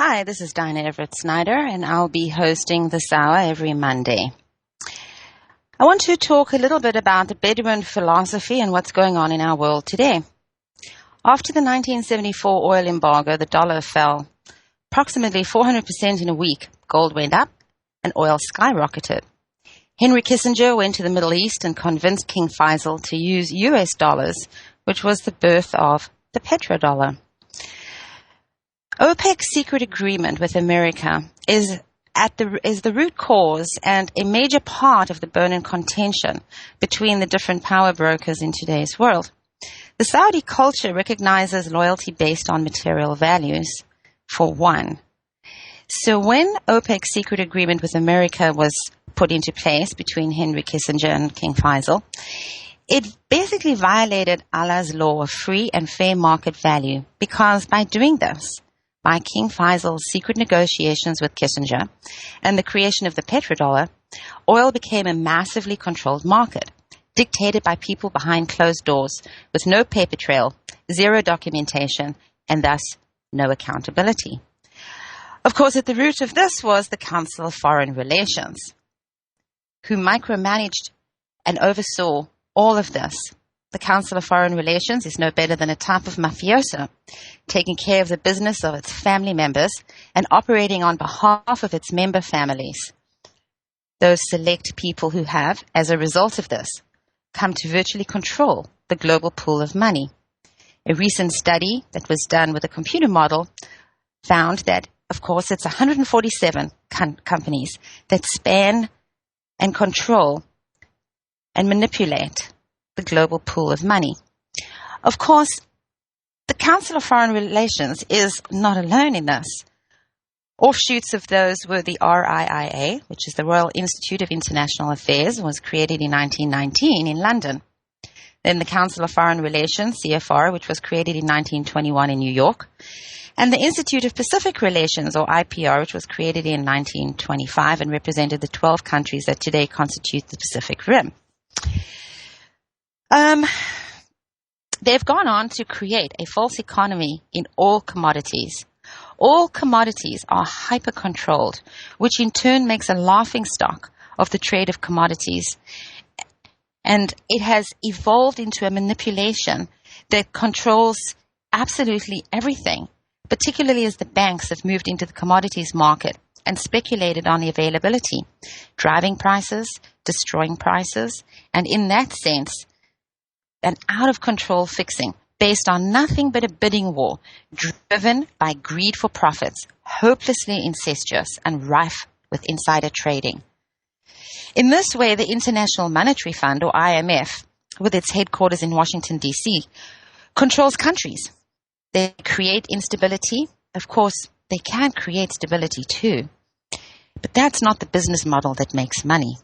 Hi, this is Dinah Everett Snyder, and I'll be hosting this hour every Monday. I want to talk a little bit about the Bedouin philosophy and what's going on in our world today. After the 1974 oil embargo, the dollar fell approximately 400% in a week. Gold went up, and oil skyrocketed. Henry Kissinger went to the Middle East and convinced King Faisal to use US dollars, which was the birth of the petrodollar. OPEC's secret agreement with America is the root cause and a major part of the bone-in contention between the different power brokers in today's world. The Saudi culture recognizes loyalty based on material values, for one. So when OPEC's secret agreement with America was put into place between Henry Kissinger and King Faisal, it basically violated Allah's law of free and fair market value, because by doing this, by King Faisal's secret negotiations with Kissinger and the creation of the petrodollar, oil became a massively controlled market, dictated by people behind closed doors, with no paper trail, zero documentation, and thus no accountability. Of course, at the root of this was the Council of Foreign Relations, who micromanaged and oversaw all of this. The Council of Foreign Relations is no better than a type of mafioso, taking care of the business of its family members and operating on behalf of its member families. Those select people who have, as a result of this, come to virtually control the global pool of money. A recent study that was done with a computer model found that, of course, it's 147 companies that span and control and manipulate the global pool of money. Of course, the Council of Foreign Relations is not alone in this. Offshoots of those were the RIIA, which is the Royal Institute of International Affairs, was created in 1919 in London. Then the Council of Foreign Relations, CFR, which was created in 1921 in New York. And the Institute of Pacific Relations, or IPR, which was created in 1925 and represented the 12 countries that today constitute the Pacific Rim. They've gone on to create a false economy in all commodities. All commodities are hyper-controlled, which in turn makes a laughingstock of the trade of commodities. And it has evolved into a manipulation that controls absolutely everything, particularly as the banks have moved into the commodities market and speculated on the availability, driving prices, destroying prices, and in that sense, an out-of-control fixing based on nothing but a bidding war, driven by greed for profits, hopelessly incestuous and rife with insider trading. In this way, the International Monetary Fund, or IMF, with its headquarters in Washington, D.C., controls countries. They create instability. Of course, they can create stability too. But that's not the business model that makes money.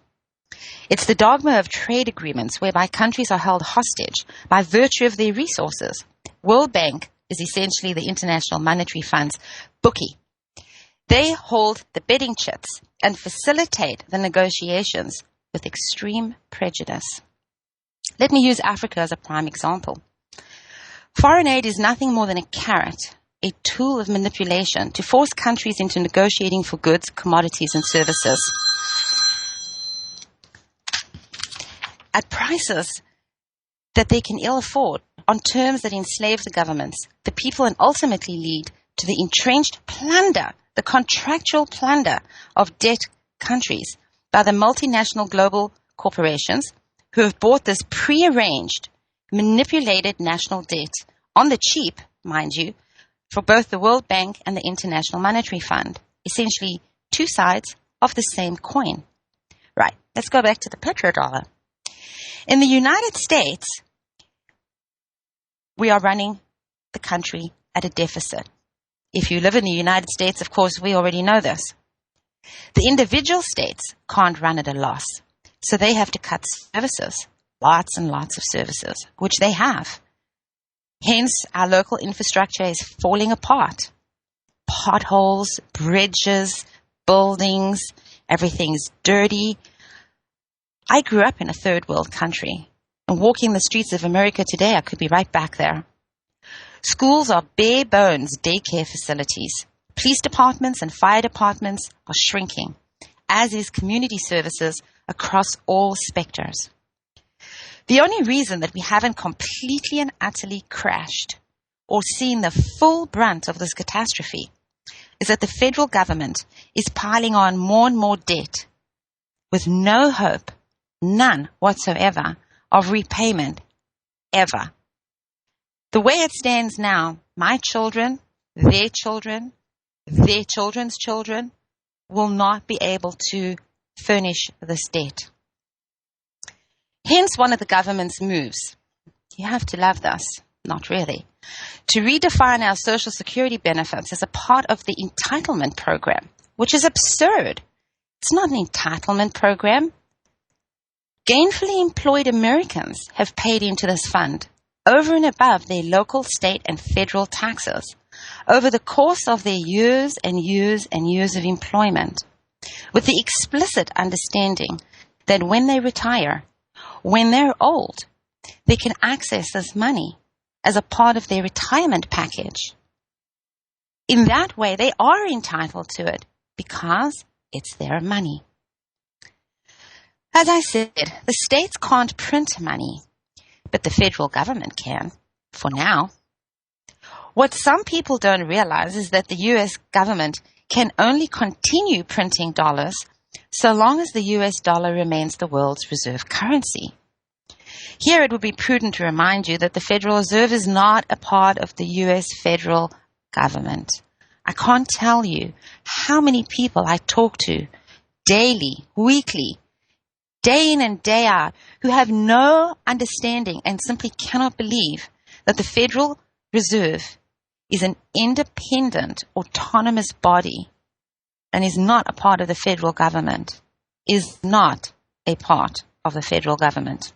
It's the dogma of trade agreements whereby countries are held hostage by virtue of their resources. World Bank is essentially the International Monetary Fund's bookie. They hold the betting chips and facilitate the negotiations with extreme prejudice. Let me use Africa as a prime example. Foreign aid is nothing more than a carrot, a tool of manipulation to force countries into negotiating for goods, commodities, and services at prices that they can ill afford, on terms that enslave the governments, the people, and ultimately lead to the entrenched plunder, the contractual plunder of debt countries by the multinational global corporations who have bought this prearranged, manipulated national debt on the cheap, mind you, for both the World Bank and the International Monetary Fund, essentially two sides of the same coin. Right, let's go back to the petrodollar. In the United States, we are running the country at a deficit. If you live in the United States, of course, we already know this. The individual states can't run at a loss, so they have to cut services, lots and lots of services, which they have. Hence, our local infrastructure is falling apart. Potholes, bridges, buildings, everything's dirty. I grew up in a third world country, and walking the streets of America today, I could be right back there. Schools are bare bones daycare facilities. Police departments and fire departments are shrinking, as is community services across all specters. The only reason that we haven't completely and utterly crashed or seen the full brunt of this catastrophe is that the federal government is piling on more and more debt with no hope, none whatsoever, of repayment ever. The way it stands now, my children, their children's children will not be able to furnish this debt. Hence one of the government's moves. You have to love this, not really, to redefine our social security benefits as a part of the entitlement program, which is absurd. It's not an entitlement program. Gainfully employed Americans have paid into this fund over and above their local, state, and federal taxes over the course of their years and years and years of employment, with the explicit understanding that when they retire, when they're old, they can access this money as a part of their retirement package. In that way, they are entitled to it because it's their money. As I said, the states can't print money, but the federal government can, for now. What some people don't realize is that the U.S. government can only continue printing dollars so long as the U.S. dollar remains the world's reserve currency. Here it would be prudent to remind you that the Federal Reserve is not a part of the U.S. federal government. I can't tell you how many people I talk to daily, weekly, day in and day out, who have no understanding and simply cannot believe that the Federal Reserve is an independent, autonomous body and is not a part of the federal government, is not a part of the federal government.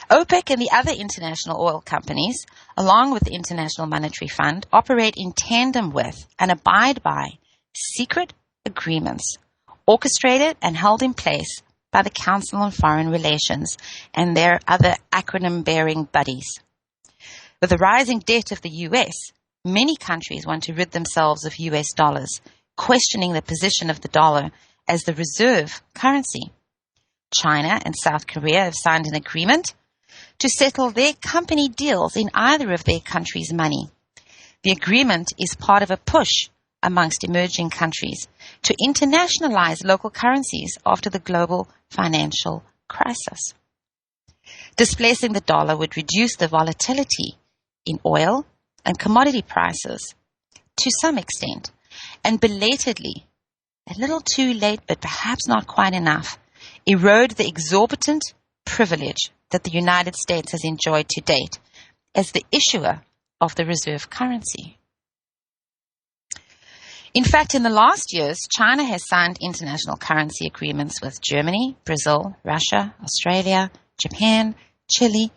OPEC and the other international oil companies, along with the International Monetary Fund, operate in tandem with and abide by secret agreements orchestrated and held in place by the Council on Foreign Relations and their other acronym-bearing buddies. With the rising debt of the U.S., many countries want to rid themselves of U.S. dollars, questioning the position of the dollar as the reserve currency. China and South Korea have signed an agreement to settle their company deals in either of their countries' money. The agreement is part of a push amongst emerging countries to internationalize local currencies after the global financial crisis. Displacing the dollar would reduce the volatility in oil and commodity prices to some extent, and belatedly, a little too late but perhaps not quite enough, erode the exorbitant privilege that the United States has enjoyed to date as the issuer of the reserve currency. In fact, in the last years, China has signed international currency agreements with Germany, Brazil, Russia, Australia, Japan, Chile,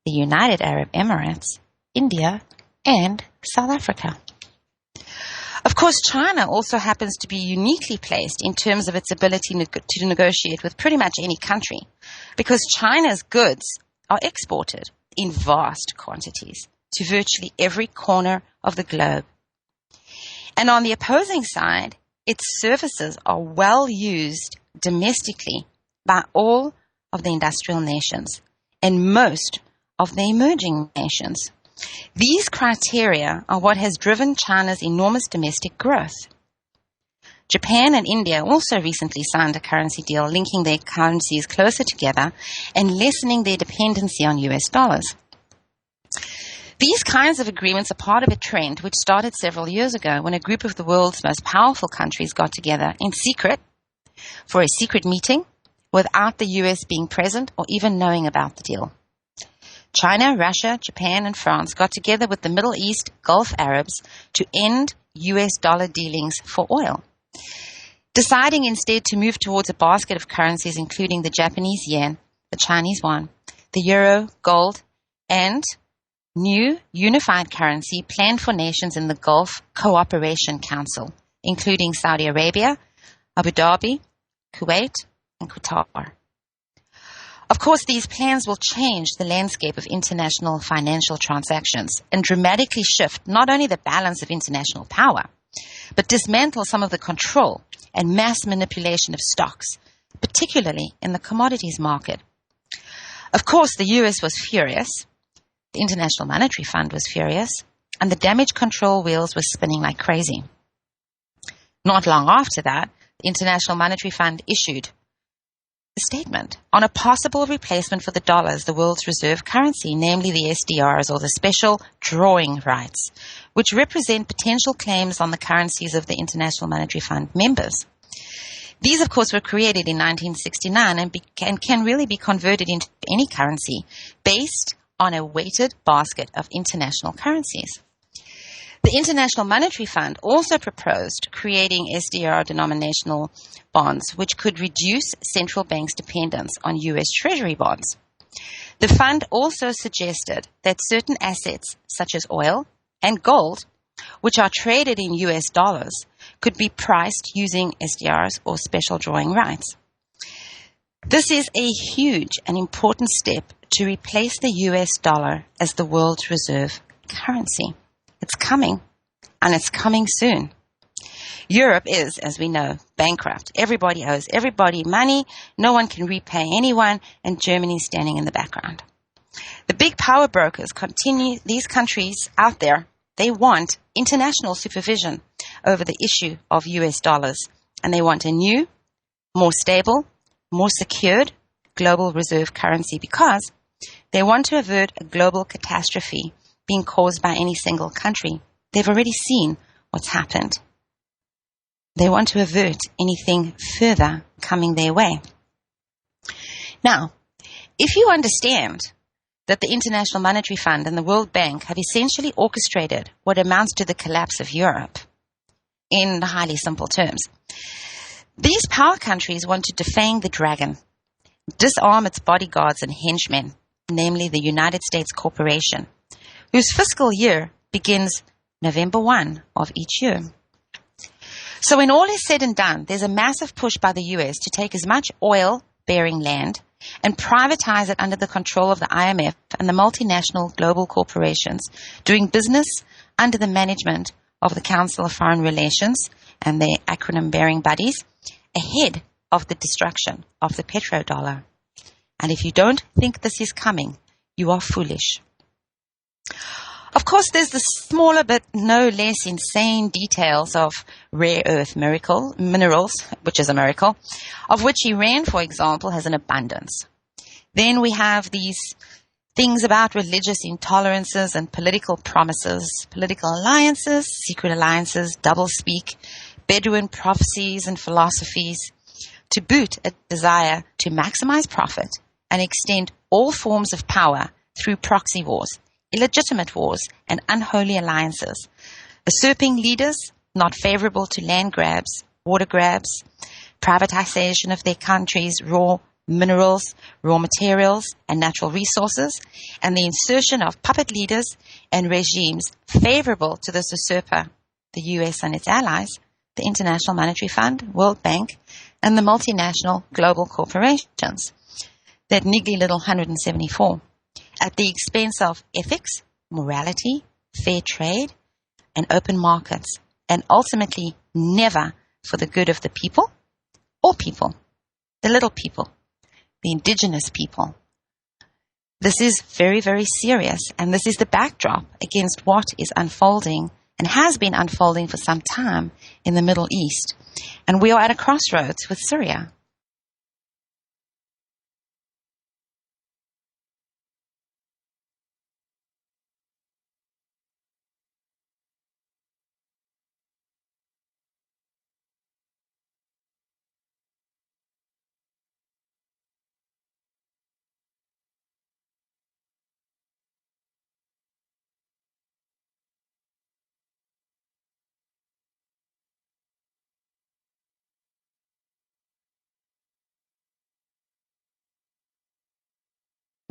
the United Arab Emirates, India, and South Africa. Of course, China also happens to be uniquely placed in terms of its ability to negotiate with pretty much any country, because China's goods are exported in vast quantities to virtually every corner of the globe. And on the opposing side, its services are well used domestically by all of the industrial nations and most of the emerging nations. These criteria are what has driven China's enormous domestic growth. Japan and India also recently signed a currency deal linking their currencies closer together and lessening their dependency on US dollars. These kinds of agreements are part of a trend which started several years ago when a group of the world's most powerful countries got together in secret for a secret meeting without the US being present or even knowing about the deal. China, Russia, Japan, and France got together with the Middle East Gulf Arabs to end US dollar dealings for oil, deciding instead to move towards a basket of currencies including the Japanese yen, the Chinese yuan, the euro, gold, and new unified currency planned for nations in the Gulf Cooperation Council, including Saudi Arabia, Abu Dhabi, Kuwait, and Qatar. Of course, these plans will change the landscape of international financial transactions and dramatically shift not only the balance of international power, but dismantle some of the control and mass manipulation of stocks, particularly in the commodities market. Of course, the US was furious, the International Monetary Fund was furious, and the damage control wheels were spinning like crazy. Not long after that, the International Monetary Fund issued a statement on a possible replacement for the dollar as the world's reserve currency, namely the SDRs, or the special drawing rights, which represent potential claims on the currencies of the International Monetary Fund members. These, of course, were created in 1969 and can really be converted into any currency based on a weighted basket of international currencies. The International Monetary Fund also proposed creating SDR denominational bonds, which could reduce central banks' dependence on U.S. Treasury bonds. The fund also suggested that certain assets, such as oil and gold, which are traded in U.S. dollars, could be priced using SDRs or special drawing rights. This is a huge and important step to replace the U.S. dollar as the world's reserve currency. It's coming, and it's coming soon. Europe is, as we know, bankrupt. Everybody owes everybody money. No one can repay anyone, and Germany's standing in the background. The big power brokers continue, these countries out there, they want international supervision over the issue of US dollars, and they want a new, more stable, more secured global reserve currency because they want to avert a global catastrophe being caused by any single country. They've already seen what's happened. They want to avert anything further coming their way. Now, if you understand that the International Monetary Fund and the World Bank have essentially orchestrated what amounts to the collapse of Europe, in highly simple terms, these power countries want to defang the dragon, disarm its bodyguards and henchmen, namely the United States Corporation, whose fiscal year begins November 1 of each year. So when all is said and done, there's a massive push by the US to take as much oil-bearing land and privatize it under the control of the IMF and the multinational global corporations doing business under the management of the Council of Foreign Relations and their acronym-bearing buddies ahead of the destruction of the petrodollar. And if you don't think this is coming, you are foolish. Of course, there's the smaller but no less insane details of rare earth minerals, which is a miracle, of which Iran, for example, has an abundance. Then we have these things about religious intolerances and political promises, political alliances, secret alliances, doublespeak, Bedouin prophecies and philosophies, to boot a desire to maximize profit and extend all forms of power through proxy wars, illegitimate wars, and unholy alliances, usurping leaders not favorable to land grabs, water grabs, privatization of their country's raw minerals, raw materials, and natural resources, and the insertion of puppet leaders and regimes favorable to this usurper, the US and its allies, the International Monetary Fund, World Bank, and the multinational global corporations, that niggly little 174, at the expense of ethics, morality, fair trade, and open markets, and ultimately never for the good of the people, all people, the little people, the indigenous people. This is very, very serious, and this is the backdrop against what is unfolding and has been unfolding for some time in the Middle East. And we are at a crossroads with Syria.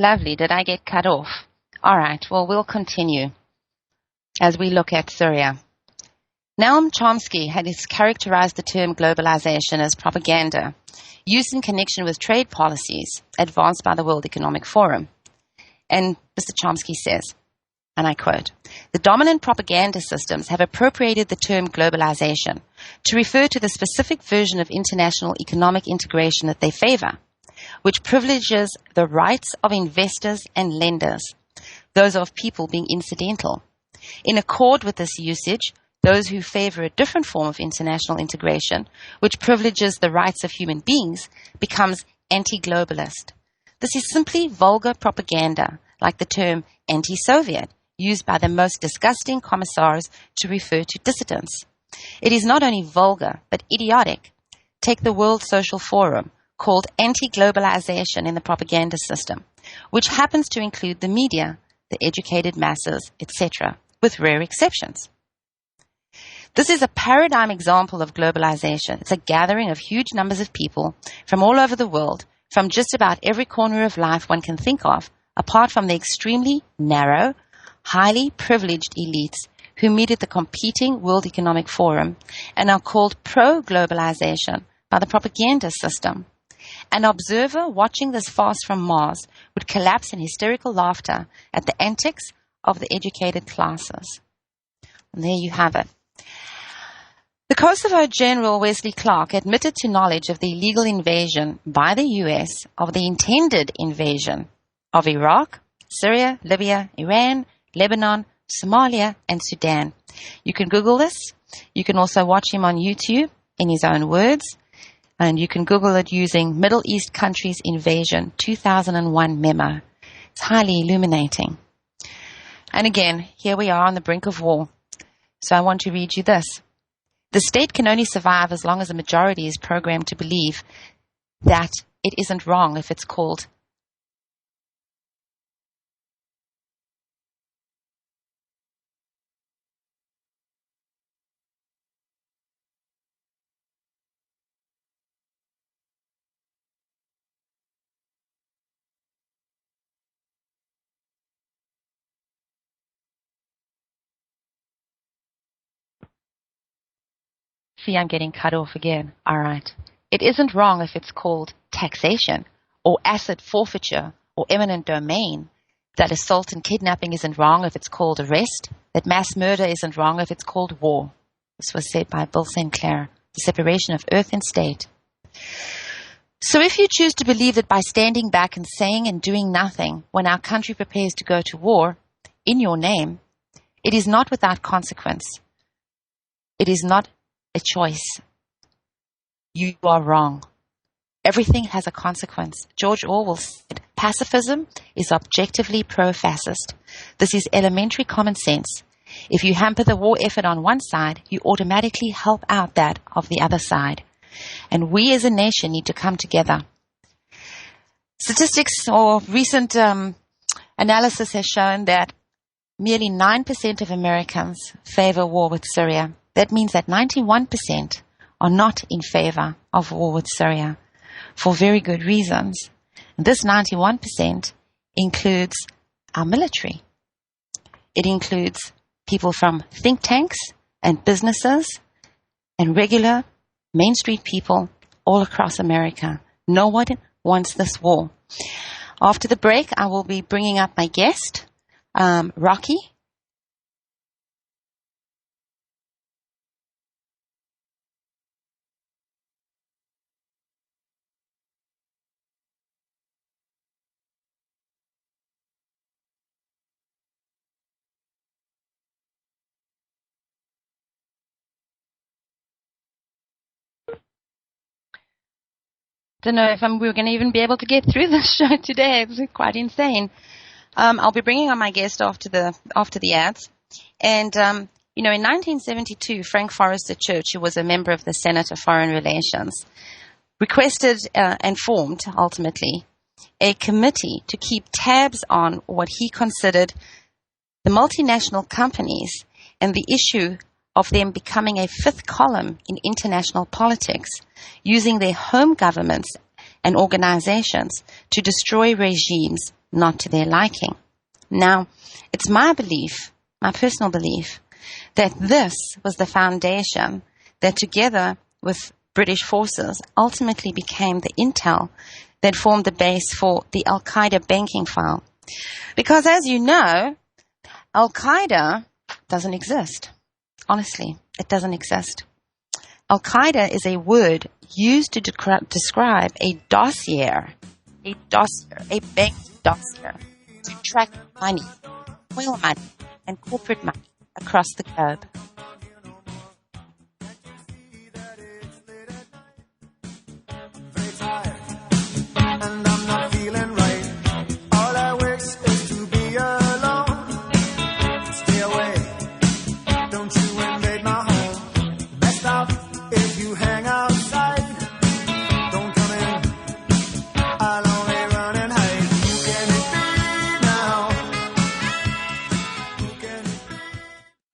Lovely. Did I get cut off? All right. Well, we'll continue as we look at Syria. Noam Chomsky has characterized the term globalization as propaganda, used in connection with trade policies advanced by the World Economic Forum. And Mr. Chomsky says, and I quote, "The dominant propaganda systems have appropriated the term globalization to refer to the specific version of international economic integration that they favor, which privileges the rights of investors and lenders, those of people being incidental. In accord with this usage, those who favor a different form of international integration, which privileges the rights of human beings, becomes anti-globalist. This is simply vulgar propaganda, like the term anti-Soviet, used by the most disgusting commissars to refer to dissidents. It is not only vulgar, but idiotic. Take the World Social Forum, called anti-globalization in the propaganda system, which happens to include the media, the educated masses, etc., with rare exceptions. This is a paradigm example of globalization. It's a gathering of huge numbers of people from all over the world, from just about every corner of life one can think of, apart from the extremely narrow, highly privileged elites who meet at the competing World Economic Forum and are called pro-globalization by the propaganda system. An observer watching this farce from Mars would collapse in hysterical laughter at the antics of the educated classes. And there you have it. The Kosovo General Wesley Clark admitted to knowledge of the illegal invasion by the U.S. of the intended invasion of Iraq, Syria, Libya, Iran, Lebanon, Somalia, and Sudan. You can Google this. You can also watch him on YouTube in his own words. And you can Google it using Middle East Countries Invasion 2001 memo. It's highly illuminating. And again, here we are on the brink of war. So I want to read you this. The state can only survive as long as a majority is programmed to believe that it isn't wrong if it's called See, I'm getting cut off again. All right. It isn't wrong if it's called taxation or asset forfeiture or eminent domain. That assault and kidnapping isn't wrong if it's called arrest. That mass murder isn't wrong if it's called war. This was said by Bill Sinclair, the separation of earth and state. So if you choose to believe that by standing back and saying and doing nothing when our country prepares to go to war in your name, it is not without consequence. It is not a choice. You are wrong. Everything has a consequence. George Orwell said, pacifism is objectively pro-fascist. This is elementary common sense. If you hamper the war effort on one side, you automatically help out that of the other side. And we as a nation need to come together. Statistics or recent analysis has shown that merely 9% of Americans favor war with Syria. That means that 91% are not in favor of war with Syria for very good reasons. And this 91% includes our military. It includes people from think tanks and businesses and regular Main Street people all across America. No one wants this war. After the break, I will be bringing up my guest, Rocky. Don't know if we're going to even be able to get through this show today. It's quite insane. I'll be bringing on my guest after the ads. And, in 1972, Frank Forrester Church, who was a member of the Senate of Foreign Relations, requested and formed, ultimately, a committee to keep tabs on what he considered the multinational companies and the issue of them becoming a fifth column in international politics, using their home governments and organizations to destroy regimes not to their liking. Now, it's my belief, my personal belief, that this was the foundation that, together with British forces, ultimately became the intel that formed the base for the Al-Qaeda banking file. Because, as you know, Al-Qaeda doesn't exist. Honestly, it doesn't exist. Al-Qaeda is a word used to describe a dossier, a bank dossier, to track money, oil money, and corporate money across the globe.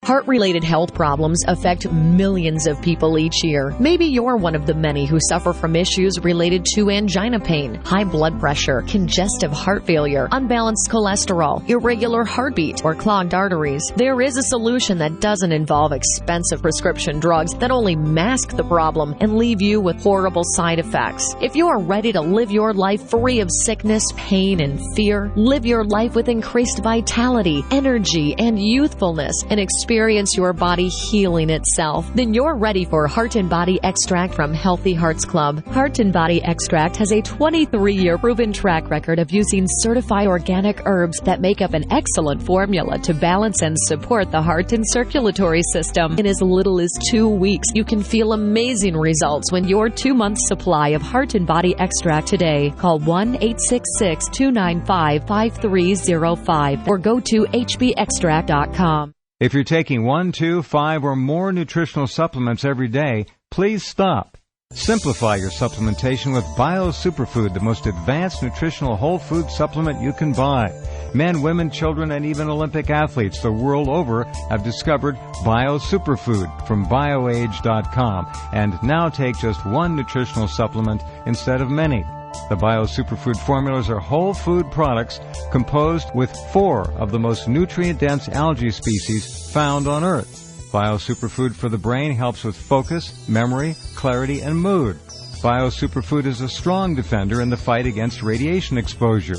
Heart-related health problems affect millions of people each year. Maybe you're one of the many who suffer from issues related to angina pain, high blood pressure, congestive heart failure, unbalanced cholesterol, irregular heartbeat, or clogged arteries. There is a solution that doesn't involve expensive prescription drugs that only mask the problem and leave you with horrible side effects. If you are ready to live your life free of sickness, pain, and fear, live your life with increased vitality, energy, and youthfulness, and experience your body healing itself, then you're ready for Heart and Body Extract from Healthy Hearts Club. Heart and Body Extract has a 23-year proven track record of using certified organic herbs that make up an excellent formula to balance and support the heart and circulatory system. In as little as 2 weeks, you can feel amazing results when your 2-month supply of Heart and Body Extract today. Call 1-866-295-5305 or go to hbextract.com. If you're taking 1, 2, 5, or more nutritional supplements every day, please stop. Simplify your supplementation with Bio Superfood, the most advanced nutritional whole food supplement you can buy. Men, women, children, and even Olympic athletes the world over have discovered Bio Superfood from BioAge.com and now take just one nutritional supplement instead of many. The Bio Superfood formulas are whole food products composed with 4 of the most nutrient-dense algae species found on Earth. Bio Superfood for the brain helps with focus, memory, clarity, and mood. Bio Superfood is a strong defender in the fight against radiation exposure.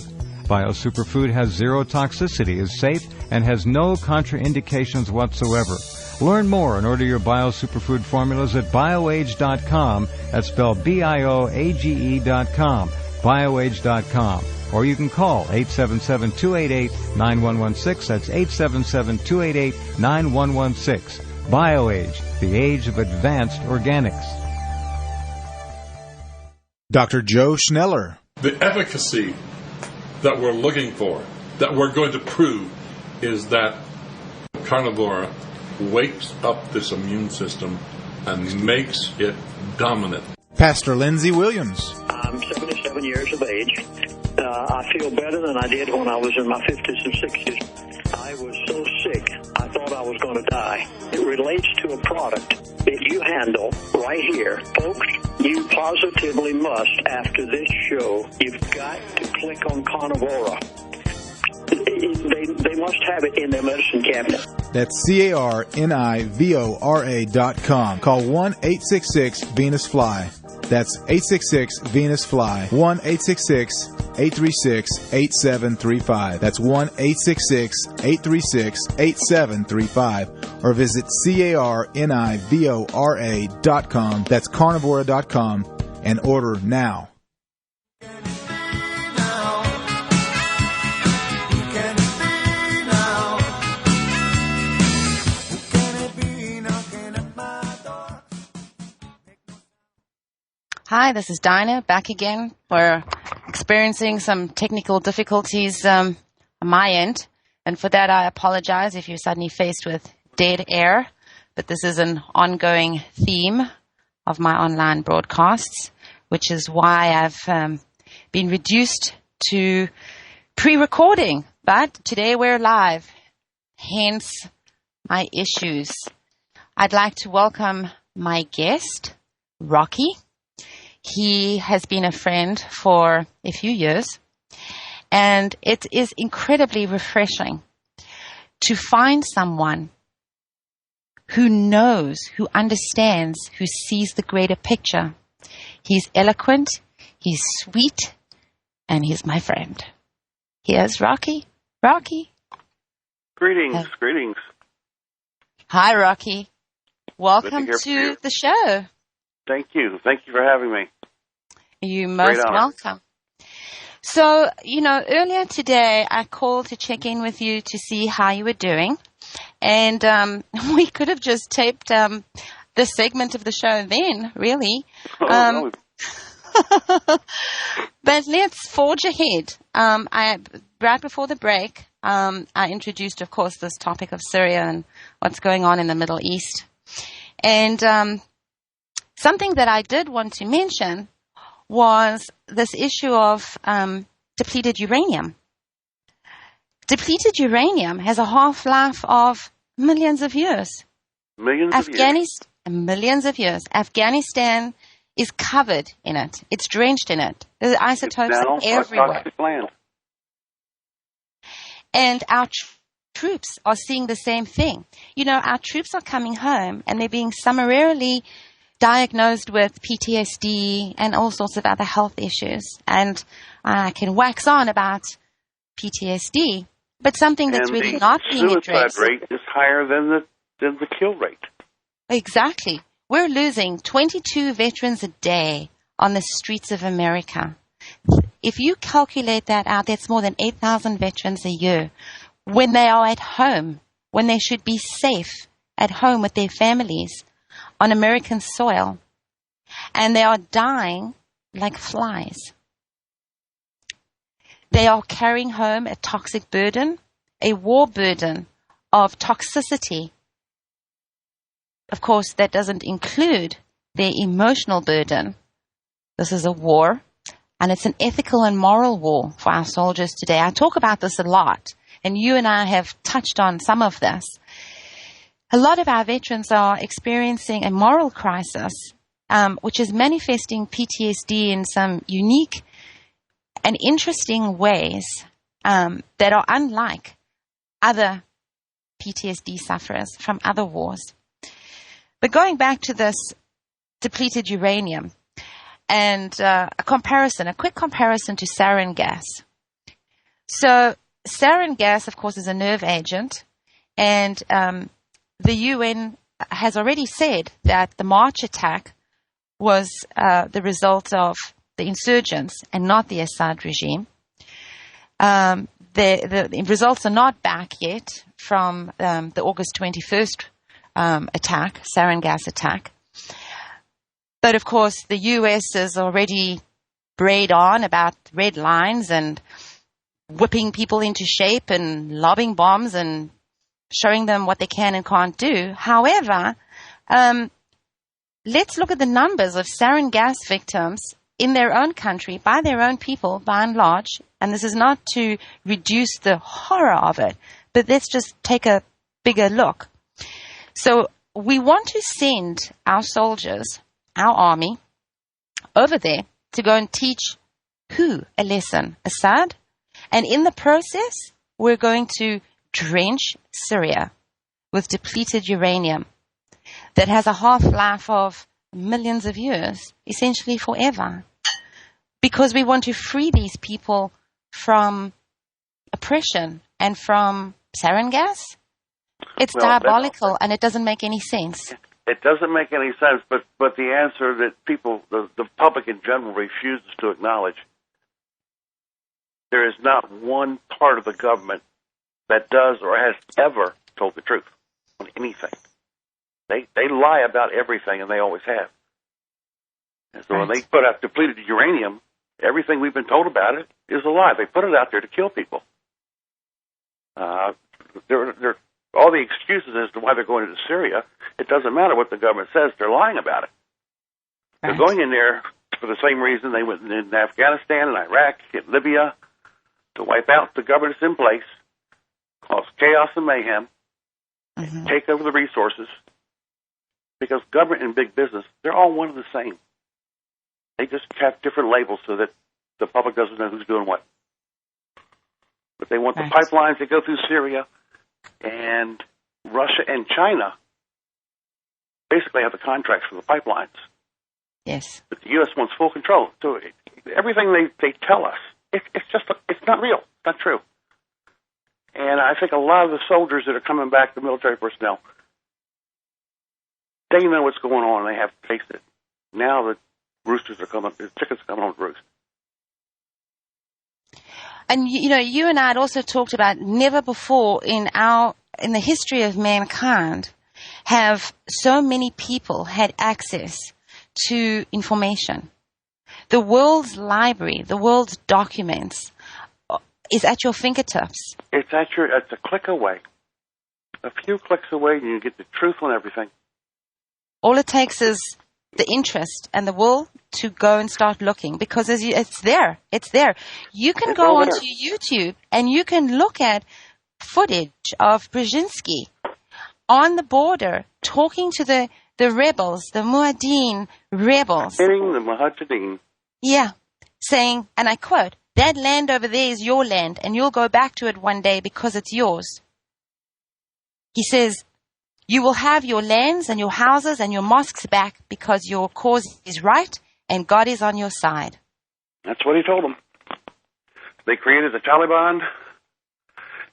Bio Superfood has 0 toxicity, is safe, and has no contraindications whatsoever. Learn more and order your Bio Superfood formulas at BioAge.com. That's spelled BioAge.com. BioAge.com. Or you can call 877-288-9116. That's 877-288-9116. BioAge, the age of advanced organics. Dr. Joe Schneller. The efficacy that we're looking for, that we're going to prove, is that carnivore wakes up this immune system and makes it dominant. Pastor Lindsey Williams. I'm 77 years of age. I feel better than I did when I was in my 50s and 60s. I was so sick, I thought I was going to die. It relates to a product that you handle right here. Folks, you positively must, after this show, you've got to click on Carnivora. They must have it in their medicine cabinet. That's CARNIVORA.com. Call 1-866-VENUS-FLY. That's 866-VENUS-FLY. 1-866-836-8735. That's 1-866-836-8735. Or visit CARNIVORA.com. That's carnivora.com and order now. Hi, this is Dinah, back again. We're experiencing some technical difficulties on my end, and for that I apologize if you're suddenly faced with dead air, but this is an ongoing theme of my online broadcasts, which is why I've been reduced to pre-recording, but today we're live, hence my issues. I'd like to welcome my guest, Rocky. He has been a friend for a few years, and it is incredibly refreshing to find someone who knows, who understands, who sees the greater picture. He's eloquent, he's sweet, and he's my friend. Here's Rocky. Rocky. Greetings, greetings. Hi, Rocky. Welcome to the show. Thank you. Thank you for having me. You're most welcome. So, earlier today I called to check in with you to see how you were doing. And we could have just taped this segment of the show then, really. No. But let's forge ahead. Right before the break, I introduced, of course, this topic of Syria and what's going on in the Middle East. And something that I did want to mention was this issue of depleted uranium. Depleted uranium has a half-life of millions of years. Millions of years. Afghanistan is covered in it. It's drenched in it. There's isotopes everywhere. And our troops are seeing the same thing. Our troops are coming home and they're being summarily diagnosed with PTSD and all sorts of other health issues. And I can wax on about PTSD, but something that's really not being addressed. The suicide rate is higher than the kill rate. Exactly. We're losing 22 veterans a day on the streets of America. If you calculate that out, that's more than 8,000 veterans a year when they are at home, when they should be safe at home with their families on American soil. And they are dying like flies. They are carrying home a toxic burden, a war burden of toxicity. Of course, that doesn't include their emotional burden. This is a war, and it's an ethical and moral war for our soldiers today. I talk about this a lot, and you and I have touched on some of this. A lot of our veterans are experiencing a moral crisis, which is manifesting PTSD in some unique and interesting ways that are unlike other PTSD sufferers from other wars. But going back to this depleted uranium and a quick comparison to sarin gas. So sarin gas, of course, is a nerve agent, and the UN has already said that the March attack was the result of the insurgents and not the Assad regime. The results are not back yet from the August 21st attack, sarin gas attack. But of course, the U.S. has already brayed on about red lines and whipping people into shape and lobbing bombs and showing them what they can and can't do. However, let's look at the numbers of sarin gas victims in their own country, by their own people, by and large. And this is not to reduce the horror of it, but let's just take a bigger look. So we want to send our soldiers, our army, over there to go and teach who a lesson? Assad. And in the process, we're going to drench Syria with depleted uranium that has a half-life of millions of years, essentially forever, because we want to free these people from oppression and from sarin gas. It's diabolical, and it doesn't make any sense. It doesn't make any sense, but the answer that people, the public in general, refuses to acknowledge, there is not one part of the government that does or has ever told the truth on anything. They lie about everything, and they always have. And so when they put out depleted uranium, everything we've been told about it is a lie. They put it out there to kill people. They're all the excuses as to why they're going into Syria, it doesn't matter what the government says, they're lying about it. Right. They're going in there for the same reason they went in Afghanistan and Iraq and Libya, to wipe out the governments in place, cause chaos and mayhem, and take over the resources, because government and big business, they're all one and the same. They just have different labels so that the public doesn't know who's doing what. But they want the pipelines that go through Syria, and Russia and China basically have the contracts for the pipelines. Yes. But the U.S. wants full control. So everything they tell us, it's not real. It's not true. And I think a lot of the soldiers that are coming back, the military personnel, they know what's going on, and they have to face it. Now the roosters are coming, the chickens are coming home to roost. And you and I had also talked about never before in the history of mankind have so many people had access to information. The world's library, the world's documents is at your fingertips. It's a click away. A few clicks away and you get the truth on everything. All it takes is the interest and the will to go and start looking, because it's there. It's there. You can go onto YouTube and you can look at footage of Brzezinski on the border talking to the rebels, the Muad'Din rebels. Hitting the Mujahideen. Yeah. Saying, and I quote, "That land over there is your land and you'll go back to it one day because it's yours." He says, "You will have your lands and your houses and your mosques back because your cause is right and God is on your side." That's what he told them. They created the Taliban.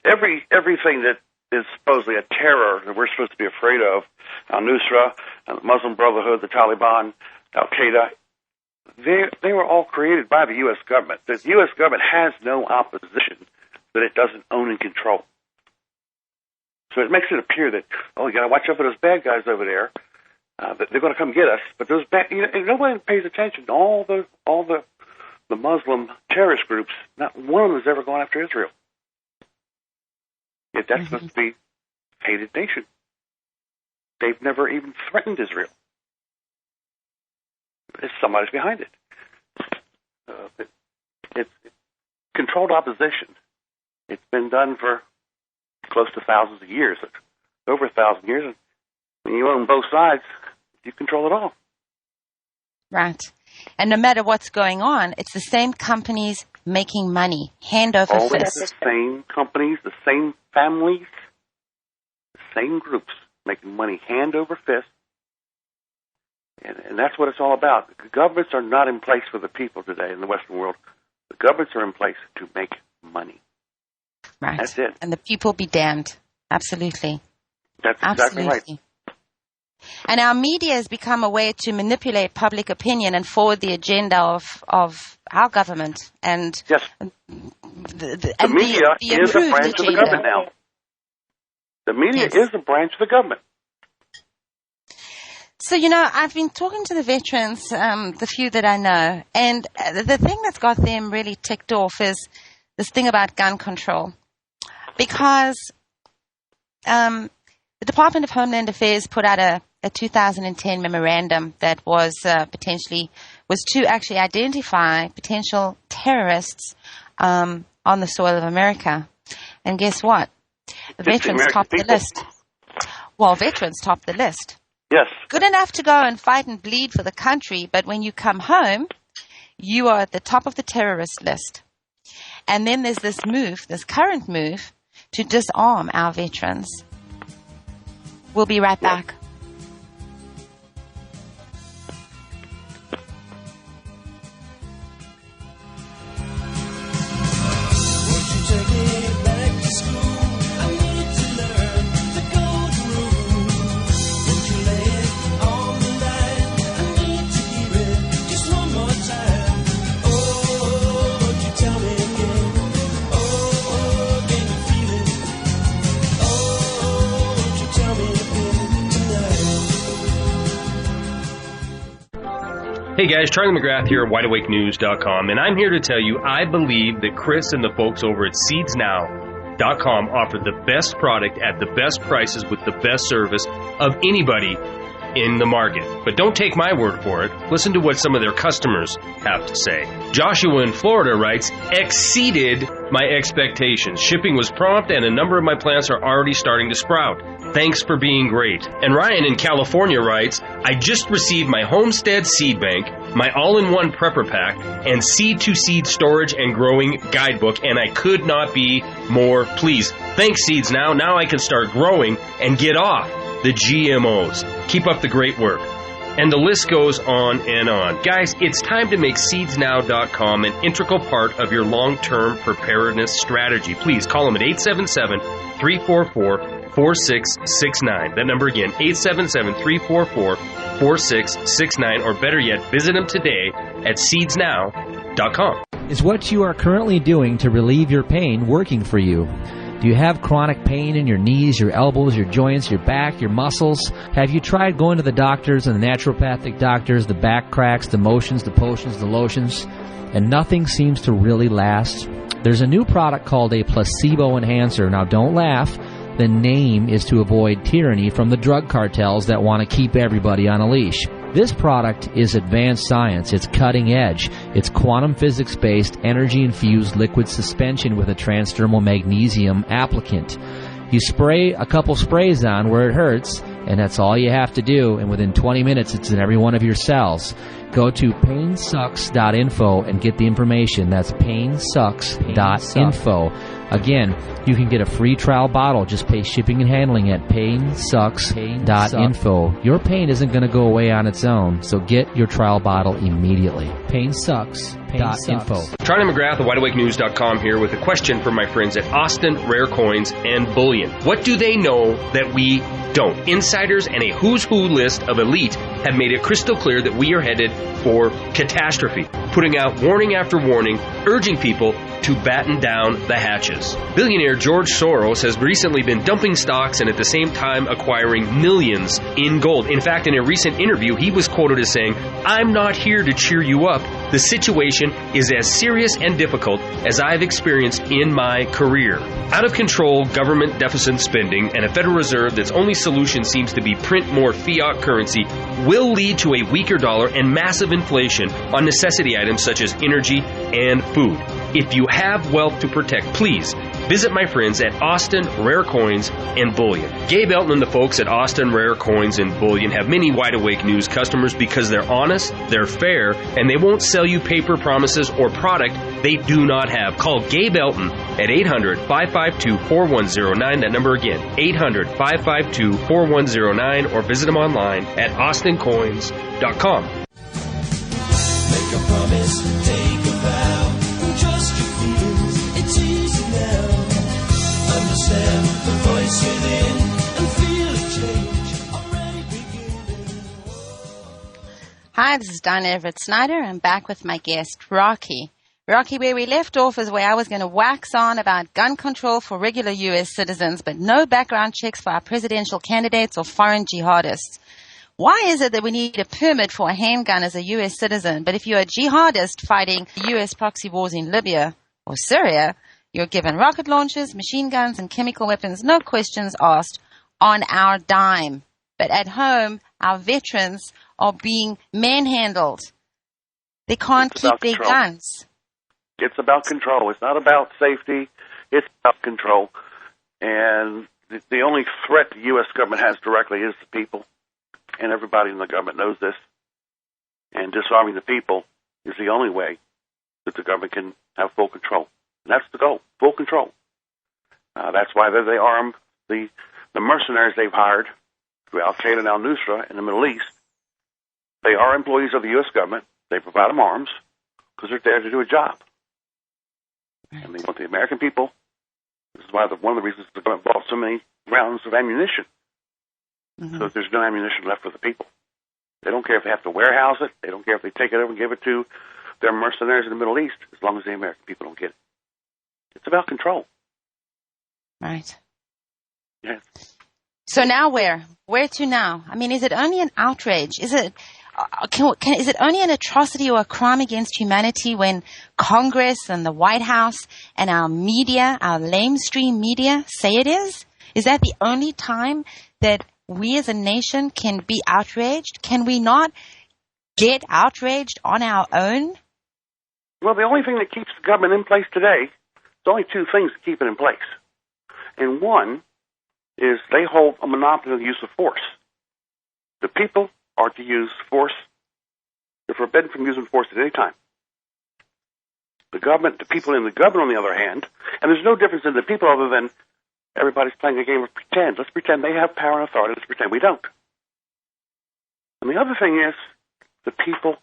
Everything that is supposedly a terror that we're supposed to be afraid of, al-Nusra, the Muslim Brotherhood, the Taliban, Al-Qaeda, they were all created by the U.S. government. The U.S. government has no opposition that it doesn't own and control. So it makes it appear that, you got to watch out for those bad guys over there. That they're going to come get us. But those nobody pays attention to all the Muslim terrorist groups. Not one of them has ever gone after Israel. Yet that's supposed to be a hated nation. They've never even threatened Israel. Somebody's behind it. It's controlled opposition. It's been done for close to thousands of years, over 1,000 years. And when you own both sides, you control it all. Right. And no matter what's going on, it's the same companies making money, hand over Always fist. the same companies, the same families, the same groups making money hand over fist. And that's what it's all about. The governments are not in place for the people today in the Western world. The governments are in place to make money. Right. That's it. And the people be damned. Absolutely. That's exactly right. And our media has become a way to manipulate public opinion and forward the agenda of our government. And yes. The media is a branch of the government now. The media is a branch of the government. So, I've been talking to the veterans, the few that I know, and the thing that's got them really ticked off is this thing about gun control. Because the Department of Homeland Affairs put out a 2010 memorandum that was to actually identify potential terrorists on the soil of America. And guess what? Veterans topped the list. Well, veterans topped the list. Yes. Good enough to go and fight and bleed for the country, but when you come home, you are at the top of the terrorist list. And then there's this current move, to disarm our veterans. We'll be right back. Hey guys, Charlie McGrath here at WideAwakeNews.com, and I'm here to tell you I believe that Chris and the folks over at SeedsNow.com offer the best product at the best prices with the best service of anybody in the market. But don't take my word for it. Listen to what some of their customers have to say. Joshua in Florida writes, exceeded my expectations. Shipping was prompt and a number of my plants are already starting to sprout. Thanks for being great. And Ryan in California writes, I just received my homestead seed bank, my all-in-one prepper pack, and seed-to-seed storage and growing guidebook, and I could not be more pleased. Thanks, Seeds Now. Now I can start growing and get off the GMOs. Keep up the great work. And the list goes on and on. Guys, it's time to make SeedsNow.com an integral part of your long-term preparedness strategy. Please call them at 877-344-4669. That number again, 877-344-4669. Or better yet, visit them today at SeedsNow.com. Is what you are currently doing to relieve your pain working for you? Do you have chronic pain in your knees, your elbows, your joints, your back, your muscles? Have you tried going to the doctors and the naturopathic doctors, the back cracks, the motions, the potions, the lotions, and nothing seems to really last? There's a new product called a placebo enhancer. Now, don't laugh. The name is to avoid tyranny from the drug cartels that want to keep everybody on a leash. This product is advanced science. It's cutting edge. It's quantum physics-based, energy-infused liquid suspension with a transdermal magnesium applicant. You spray a couple sprays on where it hurts, and that's all you have to do, and within 20 minutes it's in every one of your cells. Go to painsucks.info and get the information. That's painsucks.info. Again, you can get a free trial bottle. Just pay shipping and handling at painsucks.info. Your pain isn't going to go away on its own, so get your trial bottle immediately. Painsucks.info. Charlie McGrath of WideAwakeNews.com here with a question from my friends at Austin Rare Coins and Bullion. What do they know that we don't? Insiders and a who's who list of elite have made it crystal clear that we are headed for catastrophe, putting out warning after warning, urging people to batten down the hatches. Billionaire George Soros has recently been dumping stocks and at the same time acquiring millions in gold. In fact, in a recent interview, he was quoted as saying, "I'm not here to cheer you up. The situation is as serious and difficult as I've experienced in my career." Out of control government deficit spending and a Federal Reserve that's only solution seems to be print more fiat currency will lead to a weaker dollar and massive inflation on necessity items such as energy and food. If you have wealth to protect, please visit my friends at Austin Rare Coins and Bullion. Gabe Elton and the folks at Austin Rare Coins and Bullion have many Wide Awake News customers because they're honest, they're fair, and they won't sell you paper promises or product they do not have. Call Gabe Elton at 800-552-4109. That number again, 800-552-4109, or visit them online at austincoins.com. Make a promise, take a vow, trust your feelings, it's easy now. Understand the voice within and feel a change already beginning. Hi, this is Dinah Everett Snyder. I'm back with my guest, Rocky. Rocky, where we left off is where I was going to wax on about gun control for regular U.S. citizens, but no background checks for our presidential candidates or foreign jihadists. Why is it that we need a permit for a handgun as a U.S. citizen, but if you're a jihadist fighting U.S. proxy wars in Libya or Syria, you're given rocket launchers, machine guns, and chemical weapons, no questions asked, on our dime? But at home, our veterans are being manhandled. They can't keep their guns. It's about control. It's not about safety. It's about control. And the only threat the U.S. government has directly is the people. And everybody in the government knows this. And disarming the people is the only way that the government can have full control. And that's the goal, full control. That's why they arm the mercenaries they've hired through Al-Qaeda and Al-Nusra in the Middle East. They are employees of the U.S. government. They provide them arms because they're there to do a job. And they want the American people. This is why one of the reasons the government bought so many rounds of ammunition. So that there's no ammunition left for the people. They don't care if they have to warehouse it. They don't care if they take it over and give it to their mercenaries in the Middle East, as long as the American people don't get it. It's about control. Right. Yeah. So now where? Where to now? I mean, is it only an outrage? Is it is it only an atrocity or a crime against humanity when Congress and the White House and our media, our lamestream media, say it is? Is that the only time that we as a nation can be outraged? Can we not get outraged on our own? Well, the only thing that keeps the government in place today, there's only two things that keep it in place. And one is they hold a monopoly on the use of force. The people are to use force. They're forbidden from using force at any time. The government, the people in the government, on the other hand, and there's no difference in the people other than everybody's playing a game of pretend. Let's pretend they have power and authority. Let's pretend we don't. And the other thing is, the people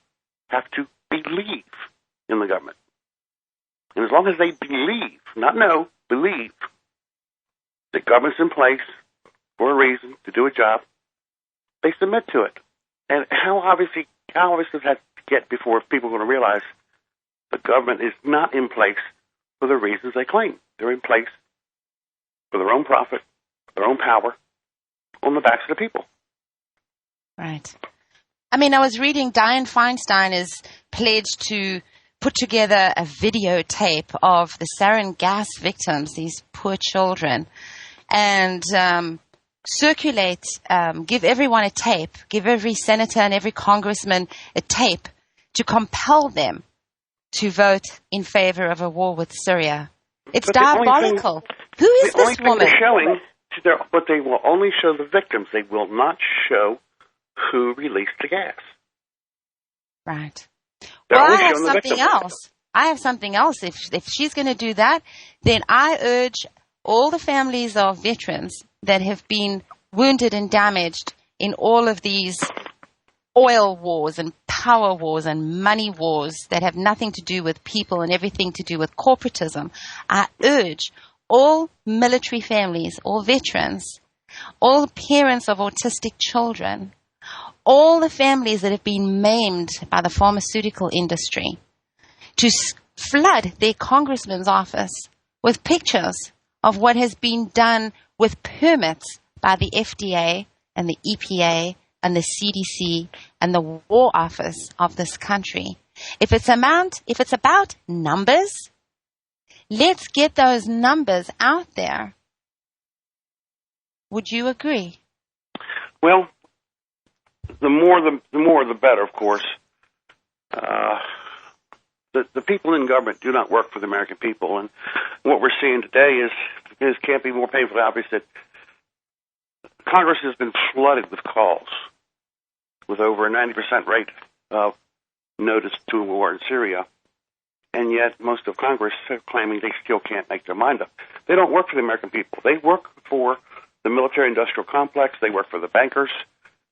have to believe in the government. And as long as they believe, not know, believe, the government's in place for a reason, to do a job, they submit to it. And how obvious does that get before people are going to realize the government is not in place for the reasons they claim? They're in place for their own profit, their own power, on the backs of the people. Right. I mean, I was reading Dianne Feinstein is pledged to put together a videotape of the sarin gas victims, these poor children, and circulate, give everyone a tape, give every senator and every congressman a tape to compel them to vote in favor of a war with Syria. It's diabolical. Who is this woman? But they will only show the victims. They will not show who released the gas. Right. Well, I have something else. I have something else. If she's going to do that, then I urge all the families of veterans that have been wounded and damaged in all of these oil wars and power wars and money wars that have nothing to do with people and everything to do with corporatism. I urge all military families, all veterans, all parents of autistic children, all the families that have been maimed by the pharmaceutical industry to flood their congressman's office with pictures of what has been done with permits by the FDA and the EPA and the CDC and the War Office of this country. If it's about numbers, let's get those numbers out there. Would you agree? Well, the more the better, of course. The people in government do not work for the American people, and what we're seeing today is can't be more painfully obvious that Congress has been flooded with calls with over a 90% rate of notice to a war in Syria, and yet most of Congress are claiming they still can't make their mind up. They don't work for the American people. They work for the military-industrial complex. They work for the bankers,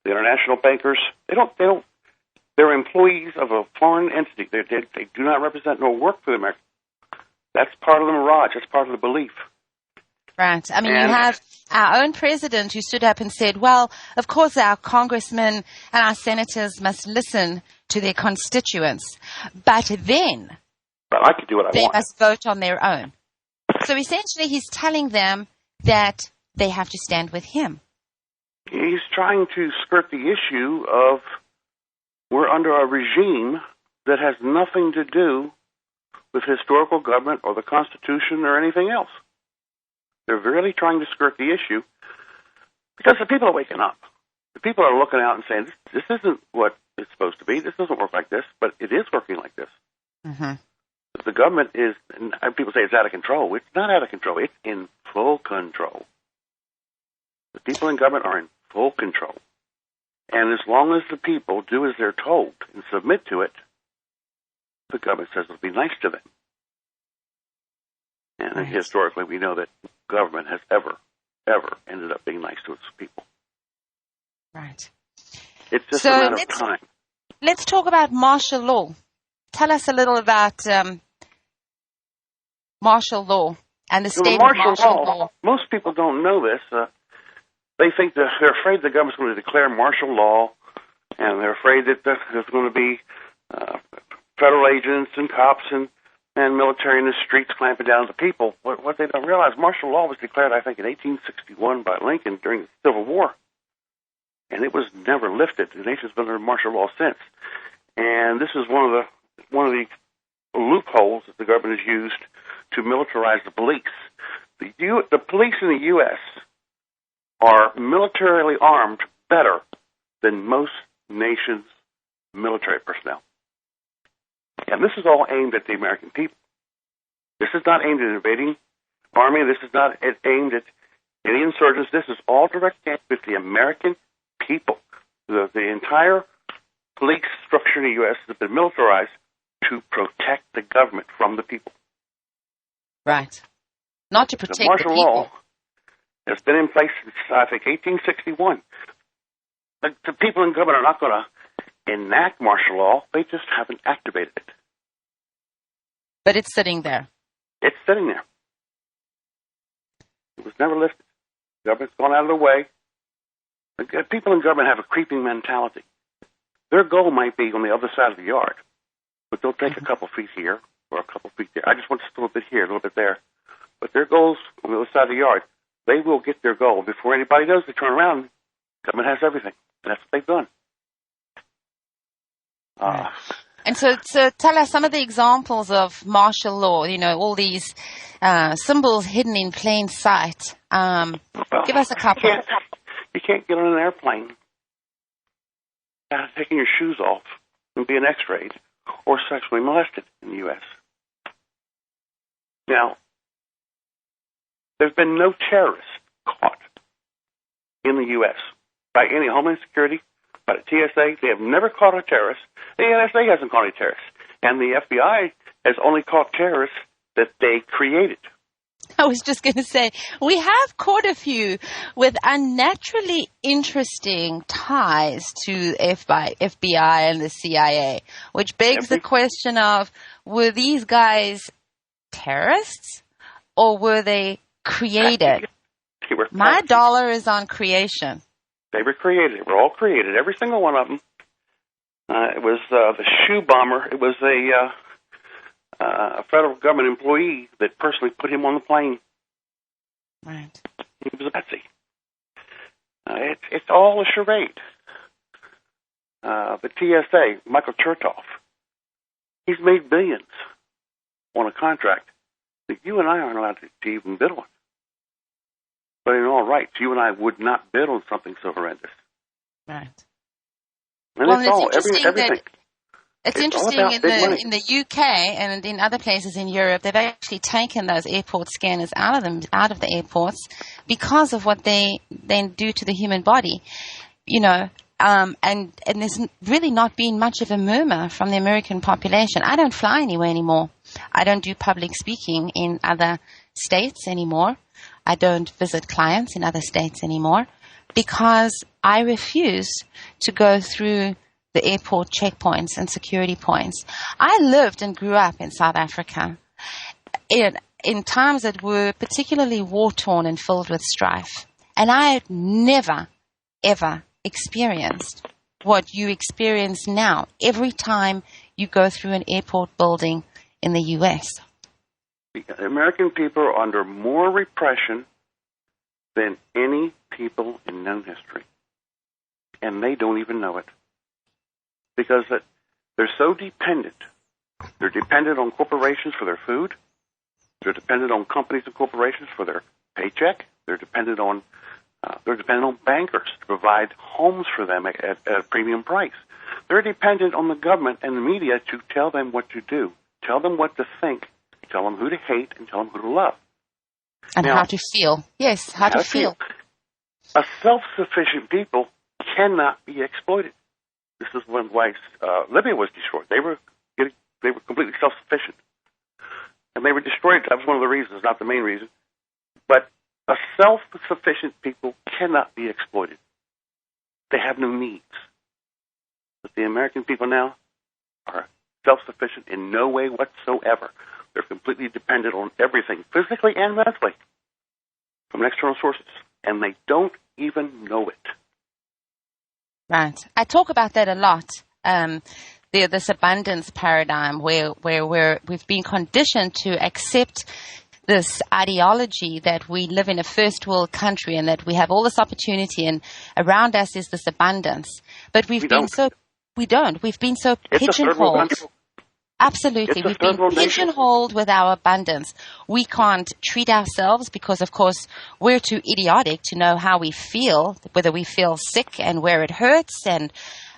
the international bankers. They're employees of a foreign entity. They do not represent nor work for the American. That's part of the mirage. That's part of the belief. Right. I mean, you have our own president who stood up and said, well, of course our congressmen and our senators must listen to their constituents, but then I could do what I they want. must vote on their own. So essentially he's telling them that they have to stand with him. He's trying to skirt the issue of we're under a regime that has nothing to do with historical government or the Constitution or anything else. They're really trying to skirt the issue because the people are waking up. The people are looking out and saying, this isn't what it's supposed to be. This doesn't work like this, but it is working like this. Mm-hmm. The government is, and people say it's out of control. It's not out of control. It's in full control. The people in government are in full control. And as long as the people do as they're told and submit to it, the government says it'll be nice to them. And historically, we know that government has ever ended up being nice to its people. Right. It's just a matter of time. Let's talk about martial law. Tell us a little about martial law and the state of martial law. Most people don't know this. They think that they're afraid the government's going to declare martial law, and they're afraid that there's going to be federal agents and cops and military in the streets clamping down on the people. What they don't realize, martial law was declared, I think, in 1861 by Lincoln during the Civil War, and it was never lifted. The nation's been under martial law since, and this is one of the loopholes that the government has used to militarize the police. The police in the U.S. are militarily armed better than most nations' military personnel. And this is all aimed at the American people. This is not aimed at invading army. This is not aimed at any insurgents. This is all directed at the American people. The entire police structure in the U.S. has been militarized to protect the government from the people. Right. Not to protect the martial people. law. It's been in place since, I think, 1861. The people in government are not going to enact martial law. They just haven't activated it. But it's sitting there. It's sitting there. It was never lifted. The government's gone out of the way. The people in government have a creeping mentality. Their goal might be on the other side of the yard, but they'll take a couple feet here or a couple feet there. I just want just a little bit here, a little bit there. But their goals on the other side of the yard, they will get their goal. Before anybody knows, they turn around. Government has everything. And that's what they've done. And so tell us some of the examples of martial law, all these symbols hidden in plain sight. Give us a couple. You can't get on an airplane taking your shoes off and being x-rayed or sexually molested in the U.S. Now, there's been no terrorist caught in the U.S. by any Homeland Security, by the TSA. They have never caught a terrorist. The NSA hasn't caught any terrorists. And the FBI has only caught terrorists that they created. I was just going to say, we have caught a few with unnaturally interesting ties to FBI and the CIA, which begs the question of, were these guys terrorists or were they created? My dollar is on creation. They were created. They were all created, every single one of them. It was the shoe bomber. It was a federal government employee that personally put him on the plane. Right. He was a Patsy. It's all a charade. The TSA, Michael Chertoff, he's made billions on a contract that you and I aren't allowed to even bid on. But in all rights, you and I would not bid on something so horrendous. Right. And everything. It's interesting in the UK and in other places in Europe, they've actually taken those airport scanners out of the airports because of what they then do to the human body, and there's really not been much of a murmur from the American population. I don't fly anywhere anymore. I don't do public speaking in other states anymore. I don't visit clients in other states anymore because I refuse to go through the airport checkpoints and security points. I lived and grew up in South Africa in times that were particularly war-torn and filled with strife. And I had never, ever experienced what you experience now every time you go through an airport building in the U.S. The American people are under more repression than any people in known history. And they don't even know it. Because they're so dependent. They're dependent on corporations for their food. They're dependent on companies and corporations for their paycheck. They're dependent on bankers to provide homes for them at a premium price. They're dependent on the government and the media to tell them what to do, tell them what to think, tell them who to hate, and tell them who to love. And how to feel. Yes, how to feel. A self-sufficient people cannot be exploited. This is why Libya was destroyed. They were completely self-sufficient, and they were destroyed. That was one of the reasons, not the main reason. But a self-sufficient people cannot be exploited. They have no needs. But the American people now are self-sufficient in no way whatsoever. They're completely dependent on everything, physically and mentally, from external sources, and they don't even know it. Right. I talk about that a lot. This abundance paradigm where we've been conditioned to accept this ideology that we live in a first world country and that we have all this opportunity and around us is this abundance. But we've been so pigeonholed. Absolutely. We've been pigeonholed with our abundance. We can't treat ourselves because, of course, we're too idiotic to know how we feel, whether we feel sick and where it hurts and,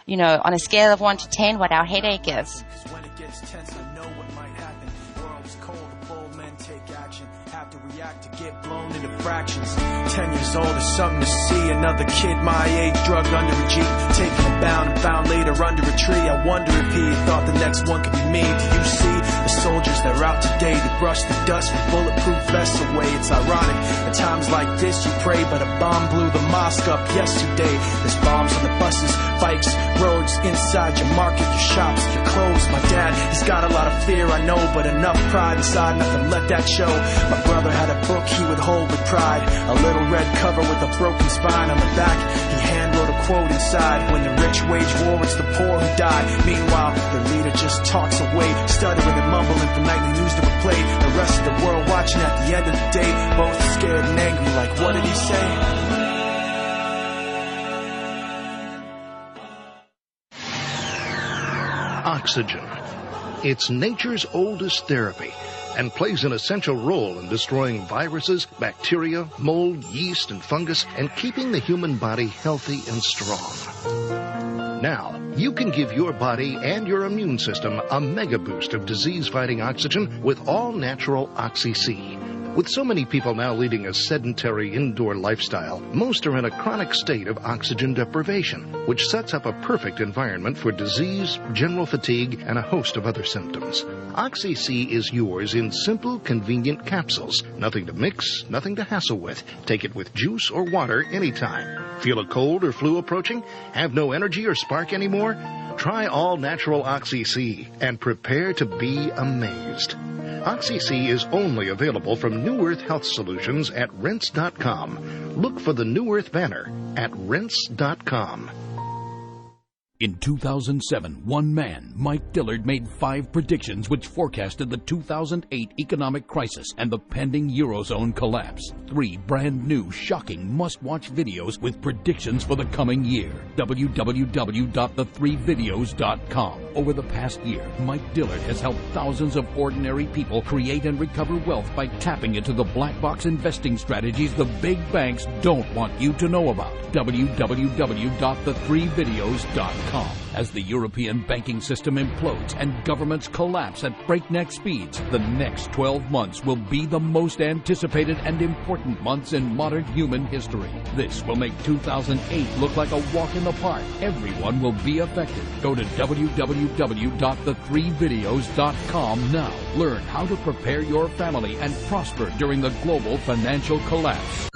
on a scale of 1 to 10, what our headache is. When it gets tense, I know what might happen. World's cold, bold men take action. Have to react to get blown into fractions. 10 years old is something to see. Another kid my age drugged under a Jeep, taken and found later under a tree. I wonder if he thought the next one could be me. Do you see the soldiers that are out today to brush the dust with bulletproof vests away? It's ironic, at times like this you pray, but a bomb blew the mosque up yesterday. There's bombs on the buses, bikes, roads, inside your market, your shops, your clothes. My dad, he's got a lot of fear, I know, but enough pride inside not to let that show. My brother had a book he would hold with pride, a little red cover with a broken spine on the back. He hand wrote a quote inside: when the rich wage war, it's the poor who die. Meanwhile, the leader just talks away, stuttering and mumbling for nightly news to replay. The rest of the world watching at the end of the day, both scared and angry, like what did he say? Oxygen. It's nature's oldest therapy and plays an essential role in destroying viruses, bacteria, mold, yeast, and fungus, and keeping the human body healthy and strong. Now, you can give your body and your immune system a mega boost of disease-fighting oxygen with all-natural Oxy-C. With so many people now leading a sedentary indoor lifestyle, most are in a chronic state of oxygen deprivation, which sets up a perfect environment for disease, general fatigue, and a host of other symptoms. Oxy-C is yours in simple, convenient capsules. Nothing to mix, nothing to hassle with. Take it with juice or water anytime. Feel a cold or flu approaching? Have no energy or spark anymore? Try all-natural Oxy-C and prepare to be amazed. Oxy-C is only available from New Earth Health Solutions at Rinse.com. Look for the New Earth banner at Rinse.com. In 2007, one man, Mike Dillard, made 5 predictions which forecasted the 2008 economic crisis and the pending Eurozone collapse. 3 brand new, shocking, must-watch videos with predictions for the coming year. www.the3videos.com. Over the past year, Mike Dillard has helped thousands of ordinary people create and recover wealth by tapping into the black box investing strategies the big banks don't want you to know about. www.the3videos.com. As the European banking system implodes and governments collapse at breakneck speeds, the next 12 months will be the most anticipated and important months in modern human history. This will make 2008 look like a walk in the park. Everyone will be affected. Go to www.the3videos.com now. Learn how to prepare your family and prosper during the global financial collapse.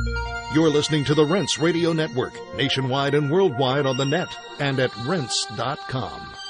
You're listening to the Rinse Radio Network, nationwide and worldwide on the net and at Rinse.com.